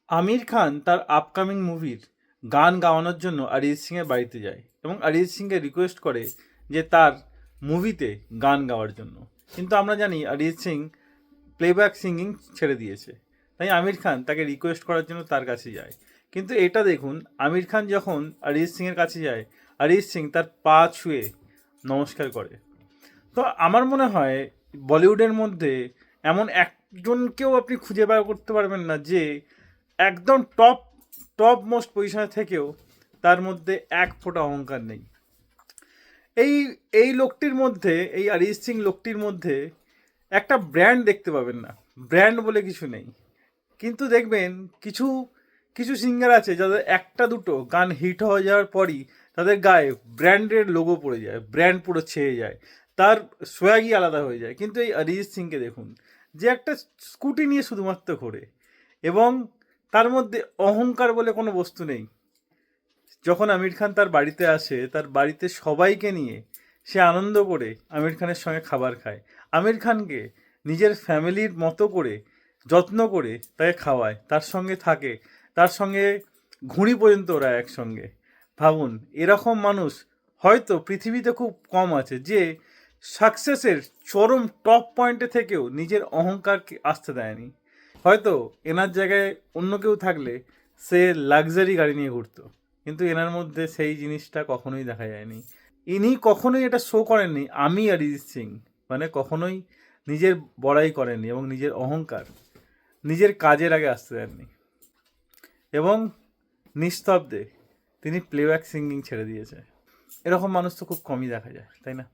আমির খান তার আপকামিং মুভির গান গাওয়ানোর জন্য অরিজিৎ সিংয়ের বাড়িতে যায় এবং অরিজিৎ সিংকে রিকোয়েস্ট করে যে তার মুভিতে গান গাওয়ার জন্য। কিন্তু আমরা জানি অরিজিৎ সিং প্লেব্যাক সিঙ্গিং ছেড়ে দিয়েছে, তাই আমির খান তাকে রিকোয়েস্ট করার জন্য তার কাছে যায়। কিন্তু এটা দেখুন, আমির খান যখন অরিজিৎ সিংয়ের কাছে যায়, অরিজিৎ সিং তার পা ছুঁয়ে নমস্কার করে। তো আমার মনে হয় বলিউডের মধ্যে এমন একজনকেও আপনি খুঁজে বার করতে পারবেন না যে একদম টপ মোস্ট পজিশনে থেকেও তার মধ্যে এক ফোঁটা অহংকার নেই। এই এই লোকটির মধ্যে, এই অরিজিৎ সিং লোকটির মধ্যে একটা ব্র্যান্ড দেখতে পাবেন না, ব্র্যান্ড বলে কিছু নেই। কিন্তু দেখবেন কিছু কিছু সিঙ্গার আছে যাদের একটা দুটো গান হিট হয়ে যাওয়ার পরই তাদের গায়ে ব্র্যান্ডের লোগো পড়ে যায়, ব্র্যান্ড পুরো ছেয়ে যায়, তার সোয়াগই আলাদা হয়ে যায়। কিন্তু এই অরিজিৎ সিংকে দেখুন, যে একটা স্কুটি নিয়ে শুধুমাত্র ঘোরে এবং তার মধ্যে অহংকার বলে কোনো বস্তু নেই। যখন আমির খান তার বাড়িতে আসে, তার বাড়িতে সবাইকে নিয়ে সে আনন্দ করে আমির খানের সঙ্গে খাবার খায়, আমির খানকে নিজের ফ্যামিলির মতো করে যত্ন করে তাকে খাওয়ায়, তার সঙ্গে থাকে, তার সঙ্গে ঘুড়ি পর্যন্ত ওরা একসঙ্গে। ভাবুন, এরকম মানুষ হয়তো পৃথিবীতে খুব কম আছে যে সাকসেসের চরম টপ পয়েন্টে থেকেও নিজের অহংকারকে আসতে দেয়নি। হয়তো এনার জায়গায় অন্য কেউ থাকলে সে লাক্সারি গাড়ি নিয়ে ঘুরতো, কিন্তু এনার মধ্যে সেই জিনিসটা কখনোই দেখা যায়নি। ইনি কখনোই এটা শো করেননি আমি অরিজিৎ সিং, মানে কখনোই নিজের বড়াই করেননি এবং নিজের অহংকার নিজের কাজের আগে আসতে দেননি এবং নিস্তব্ধে তিনি প্লেব্যাক সিঙ্গিং ছেড়ে দিয়েছে। এরকম মানুষ তো খুব কমই দেখা যায়, তাই না?